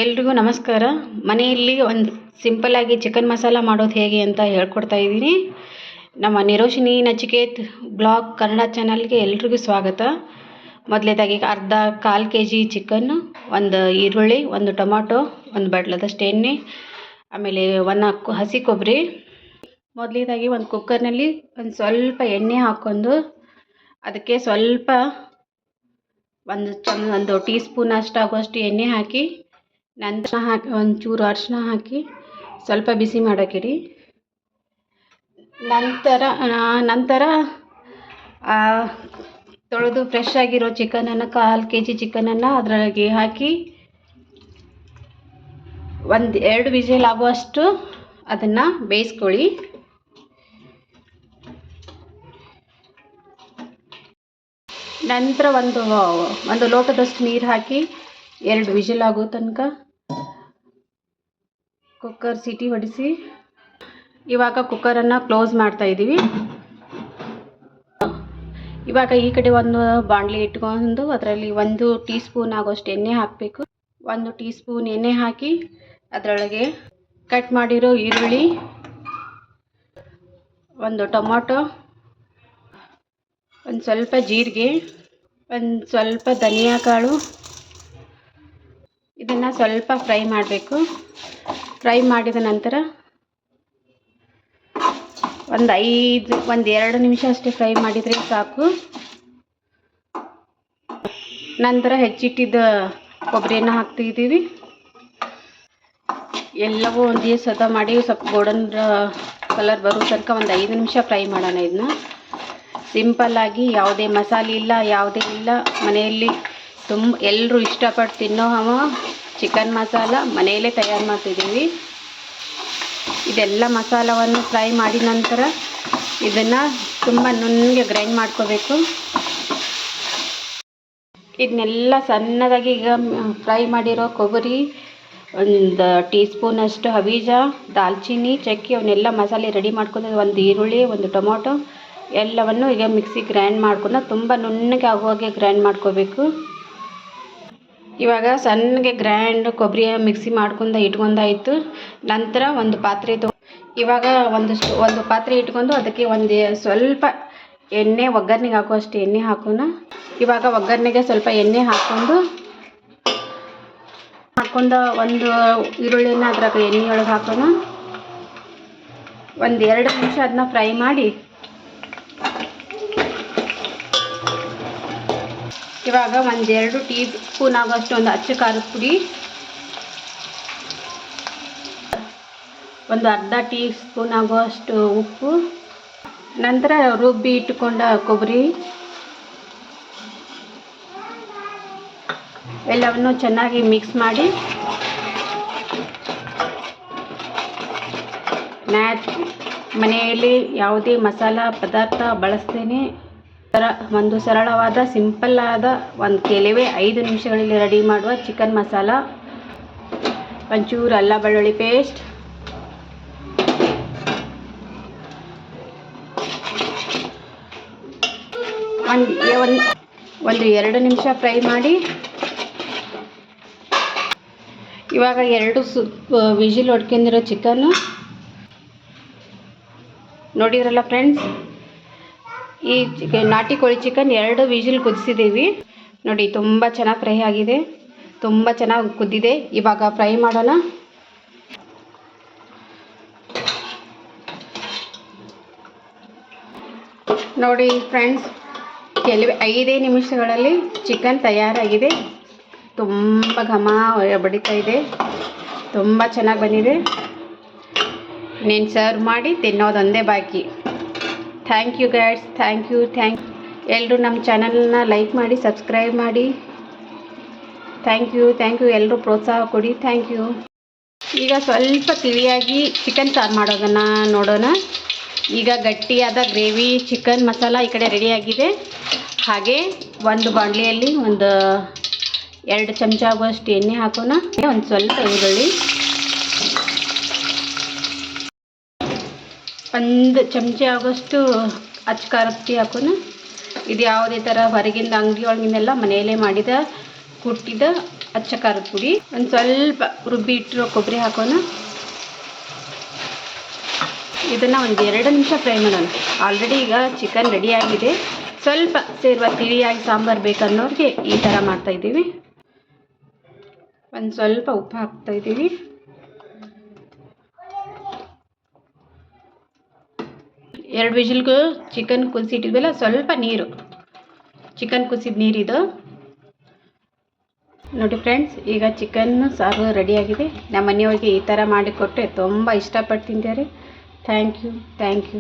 ಎಲ್ರಿಗೂ ನಮಸ್ಕಾರ. ಮನೆಯಲ್ಲಿ ಒಂದು ಸಿಂಪಲ್ಲಾಗಿ ಚಿಕನ್ ಮಸಾಲ ಮಾಡೋದು ಹೇಗೆ ಅಂತ ಹೇಳ್ಕೊಡ್ತಾ ಇದ್ದೀನಿ. ನಮ್ಮ ನಿರೋಶಿನಿ ನಚಿಕೇತ್ ಬ್ಲಾಗ್ ಕನ್ನಡ ಚಾನಲ್ಗೆ ಎಲ್ರಿಗೂ ಸ್ವಾಗತ. ಮೊದಲೇದಾಗಿ ಕಾಲು KG ಚಿಕನ್ನು, ಒಂದು ಈರುಳ್ಳಿ, ಒಂದು ಟೊಮಾಟೊ, ಒಂದು ಬಟ್ಲದಷ್ಟು ಎಣ್ಣೆ, ಆಮೇಲೆ ಹಸಿ ಕೊಬ್ಬರಿ. ಮೊದಲೇದಾಗಿ ಒಂದು ಕುಕ್ಕರ್ನಲ್ಲಿ ಒಂದು ಸ್ವಲ್ಪ ಎಣ್ಣೆ ಹಾಕ್ಕೊಂಡು ಅದಕ್ಕೆ ಸ್ವಲ್ಪ ಒಂದು ಟೀ ಸ್ಪೂನ್ ಆಗುವಷ್ಟು ಎಣ್ಣೆ ಹಾಕಿ, ನಂತರ ಒಂಚೂರು ಅರಿಶಿನ ಹಾಕಿ ಸ್ವಲ್ಪ ಬಿಸಿ ಮಾಡೋಕ್ಕಿಡಿ. ನಂತರ ತೊಳೆದು ಫ್ರೆಶ್ ಆಗಿರೋ ಚಿಕನನ್ನು, ಕಾಲು KG ಚಿಕನನ್ನು ಅದರೊಳಗೆ ಹಾಕಿ 1-2 ವಿಸಿಲ್ ಆಗುವಷ್ಟು ಅದನ್ನು ಬೇಯಿಸ್ಕೊಳ್ಳಿ. ನಂತರ ಒಂದು ಲೋಟದಷ್ಟು ನೀರು ಹಾಕಿ 2 ವಿಸಿಲ್ ಆಗೋ ತನಕ ಕುಕ್ಕರ್ ಸೀಟಿ ಹೊಡಿಸಿ. ಇವಾಗ ಕುಕ್ಕರನ್ನು ಕ್ಲೋಸ್ ಮಾಡ್ತಾ ಇದ್ದೀವಿ. ಇವಾಗ ಈ ಕಡೆ ಒಂದು ಬಾಣಲಿ ಇಟ್ಕೊಂಡು ಅದರಲ್ಲಿ 1 ಟೀ ಸ್ಪೂನ್ ಆಗೋಷ್ಟು ಎಣ್ಣೆ ಹಾಕಬೇಕು. 1 ಟೀ ಸ್ಪೂನ್ ಎಣ್ಣೆ ಹಾಕಿ ಅದರೊಳಗೆ ಕಟ್ ಮಾಡಿರೋ ಈರುಳ್ಳಿ, ಒಂದು ಟೊಮಾಟೊ, ಒಂದು ಸ್ವಲ್ಪ ಜೀರಿಗೆ, ಒಂದು ಸ್ವಲ್ಪ ಧನಿಯಾ ಕಾಳು, ಇದನ್ನು ಸ್ವಲ್ಪ ಫ್ರೈ ಮಾಡಬೇಕು. ಫ್ರೈ ಮಾಡಿದ ನಂತರ ಒಂದು 2 ನಿಮಿಷ ಅಷ್ಟೇ ಫ್ರೈ ಮಾಡಿದರೆ ಸಾಕು. ನಂತರ ಹೆಚ್ಚಿಟ್ಟಿದ್ದ ಕೊಬ್ಬರಿಯನ್ನು ಹಾಕ್ತಿದ್ದೀವಿ. ಎಲ್ಲವೂ ಒಂದೇ ಸತ ಮಾಡಿ ಸ್ವಲ್ಪ ಗೋಲ್ಡನ್ ಕಲರ್ ಬರೋ ತನಕ ಒಂದು 5 ನಿಮಿಷ ಫ್ರೈ ಮಾಡೋಣ. ಇದನ್ನ ಸಿಂಪಲ್ಲಾಗಿ, ಯಾವುದೇ ಮಸಾಲೆ ಇಲ್ಲ, ಯಾವುದೇ ಇಲ್ಲ, ಮನೆಯಲ್ಲಿ ಎಲ್ಲರೂ ಇಷ್ಟಪಟ್ಟು ತಿನ್ನೋ ಚಿಕನ್ ಮಸಾಲ ಮನೆಯಲ್ಲೇ ತಯಾರು ಮಾಡ್ತಿದ್ದೀವಿ. ಇದೆಲ್ಲ ಮಸಾಲವನ್ನು ಫ್ರೈ ಮಾಡಿದ ನಂತರ ಇದನ್ನು ತುಂಬ ನುಣ್ಣಗೆ ಗ್ರೈಂಡ್ ಮಾಡ್ಕೋಬೇಕು. ಇದನ್ನೆಲ್ಲ ಸಣ್ಣದಾಗಿ ಈಗ ಫ್ರೈ ಮಾಡಿರೋ ಕೊಬ್ಬರಿ, 1 ಟೀ ಸ್ಪೂನಷ್ಟು ಹಬೀಜ, ದಾಲ್ಚಿನ್ನಿ, ಚಕ್ಕೆ, ಅವನ್ನೆಲ್ಲ ಮಸಾಲೆ ರೆಡಿ ಮಾಡ್ಕೊಂಡು, ಒಂದು ಈರುಳ್ಳಿ, ಒಂದು ಟೊಮಾಟೊ ಎಲ್ಲವನ್ನು ಈಗ ಮಿಕ್ಸಿ ಗ್ರೈಂಡ್ ಮಾಡ್ಕೊಂಡು ತುಂಬ ನುಣ್ಣಗೆ ಆಗುವಾಗೆ ಗ್ರೈಂಡ್ ಮಾಡ್ಕೋಬೇಕು. ಇವಾಗ ಸಣ್ಣಗೆ ಕೊಬ್ಬರಿ ಮಿಕ್ಸಿ ಮಾಡ್ಕೊಂಡು ಇಟ್ಕೊಂಡಾಯಿತು. ನಂತರ ಒಂದು ಪಾತ್ರೆ ಇವಾಗ ಒಂದು ಪಾತ್ರೆ ಇಟ್ಕೊಂಡು ಅದಕ್ಕೆ ಸ್ವಲ್ಪ ಎಣ್ಣೆ, ಒಗ್ಗರಣೆಗೆ ಹಾಕುವಷ್ಟು ಎಣ್ಣೆ ಹಾಕೋಣ. ಇವಾಗ ಒಗ್ಗರಣೆಗೆ ಸ್ವಲ್ಪ ಎಣ್ಣೆ ಹಾಕ್ಕೊಂಡು ಒಂದು ಈರುಳ್ಳಿನ ಅದ್ರಾಗ ಎಣ್ಣೆಯೊಳಗೆ ಹಾಕೋಣ. 1-2 ನಿಮಿಷ ಅದನ್ನ ಫ್ರೈ ಮಾಡಿ ಇವಾಗ 1-2 ಟೀ ಸ್ಪೂನ್ ಆಗೋಷ್ಟು ಒಂದು ಅಚ್ಚ ಖಾರದ ಪುಡಿ, ಒಂದು ಅರ್ಧ ಟೀ ಸ್ಪೂನ್ ಆಗುವಷ್ಟು ಉಪ್ಪು, ನಂತರ ರುಬ್ಬಿ ಇಟ್ಟುಕೊಂಡ ಕೊಬ್ಬರಿ ಎಲ್ಲವನ್ನು ಚೆನ್ನಾಗಿ ಮಿಕ್ಸ್ ಮಾಡಿ, ಮನೆಯಲ್ಲಿ ಯಾವುದೇ ಮಸಾಲ ಪದಾರ್ಥ ಬಳಸ್ತೇನೆ ಒಂದು ಸರಳವಾದ ಸಿಂಪಲ್ಲಾದ ಕೆಲವೇ 5 ನಿಮಿಷಗಳಲ್ಲಿ ರೆಡಿ ಮಾಡುವ ಚಿಕನ್ ಮಸಾಲ. ಒಂಚೂರು ಅಲ್ಲ ಬೆಳ್ಳುಳ್ಳಿ ಪೇಸ್ಟ್, ಒಂದು 2 ನಿಮಿಷ ಫ್ರೈ ಮಾಡಿ ಇವಾಗ 2 ವಿಜಿಲ್ ಹೊಡ್ಕೊಂಡಿರೋ ಚಿಕನ್ನು ನೋಡಿದ್ರಲ್ಲ ಫ್ರೆಂಡ್ಸ್. ಈ ನಾಟಿ ಕೋಳಿ ಚಿಕನ್ 2 ವಿಜಿಲ್ ಕುದಿಸಿದ್ದೀವಿ ನೋಡಿ. ತುಂಬ ಚೆನ್ನಾಗಿ ಫ್ರೈ ಆಗಿದೆ, ತುಂಬ ಚೆನ್ನಾಗಿ ಕುದ್ದಿದೆ. ಇವಾಗ ಫ್ರೈ ಮಾಡೋಣ. ನೋಡಿ ಫ್ರೆಂಡ್ಸ್, 5 ನಿಮಿಷಗಳಲ್ಲಿ ಚಿಕನ್ ತಯಾರಾಗಿದೆ. ತುಂಬ ಘಮ ಬಡಿತಾ ಇದೆ, ತುಂಬ ಚೆನ್ನಾಗಿ ಬಂದಿದೆ. ನೀನು ಸರ್ವ್ ಮಾಡಿ ತಿನ್ನೋದೊಂದೇ ಬಾಕಿ. Thank you guides, thank you. ಎಲ್ಲರೂ ನಮ್ಮ ಚಾನಲ್ನ ಲೈಕ್ ಮಾಡಿ, ಸಬ್ಸ್ಕ್ರೈಬ್ ಮಾಡಿ. Thank you. ಎಲ್ಲರೂ ಪ್ರೋತ್ಸಾಹ ಕೊಡಿ. Thank you. ಈಗ ಸ್ವಲ್ಪ ತಿಳಿಯಾಗಿ ಚಿಕನ್ ಸಾರು ಮಾಡೋದನ್ನು ನೋಡೋಣ. ಈಗ ಗಟ್ಟಿಯಾದ ಗ್ರೇವಿ ಚಿಕನ್ ಮಸಾಲ ಈ ಕಡೆ ರೆಡಿಯಾಗಿದೆ. ಹಾಗೆ ಒಂದು ಬಾಣಲಿಯಲ್ಲಿ 2 ಚಮಚ ಆಗುವಷ್ಟು ಎಣ್ಣೆ ಹಾಕೋಣ. ಒಂದು ಸ್ವಲ್ಪ ಈರುಳ್ಳಿ, 1 ಚಮಚ ಆಗೋಷ್ಟು ಅಚ್ಚ ಖಾರದ ಪುಡಿ ಹಾಕೋಣ. ಇದು ಯಾವುದೇ ಥರ ಹೊರಗಿಂದ ಅಂಗಡಿ ಒಳಗಿಂದೆಲ್ಲ ಮನೆಯಲ್ಲೇ ಮಾಡಿದ ಕುಟ್ಟಿದ ಅಚ್ಚ ಖಾರದ ಪುಡಿ, ಒಂದು ಸ್ವಲ್ಪ ರುಬ್ಬಿ ಇಟ್ಟಿರೋ ಕೊಬ್ಬರಿ ಹಾಕೋಣ. ಇದನ್ನು ಒಂದು 2 ನಿಮಿಷ ಫ್ರೈ ಮಾಡೋಣ. ಆಲ್ರೆಡಿ ಈಗ ಚಿಕನ್ ರೆಡಿಯಾಗಿದೆ. ಸ್ವಲ್ಪ ಸೇರುವ ತಿಳಿಯಾಗಿ ಸಾಂಬಾರು ಬೇಕನ್ನೋರಿಗೆ ಈ ಥರ ಮಾಡ್ತಾಯಿದ್ದೀವಿ. ಒಂದು ಸ್ವಲ್ಪ ಉಪ್ಪು ಹಾಕ್ತಾಯಿದ್ದೀವಿ. ಎರಡು ವಿಜಿಲ್ಗೂ ಚಿಕನ್ ಕುದಿಸಿಟ್ಟಿದ್ವಲ್ಲ, ಸ್ವಲ್ಪ ನೀರು, ಚಿಕನ್ ಕುದಿಸಿದ ನೀರಿದು ನೋಡಿ ಫ್ರೆಂಡ್ಸ್. ಈಗ ಚಿಕನ್ ಸಾರು ರೆಡಿಯಾಗಿದೆ. ನಮ್ಮ ಮನೆಯವ್ರಿಗೆ ಈ ಥರ ಮಾಡಿಕೊಟ್ಟರೆ ತುಂಬ ಇಷ್ಟಪಟ್ಟು ತಿಂತಾರೆ. Thank you.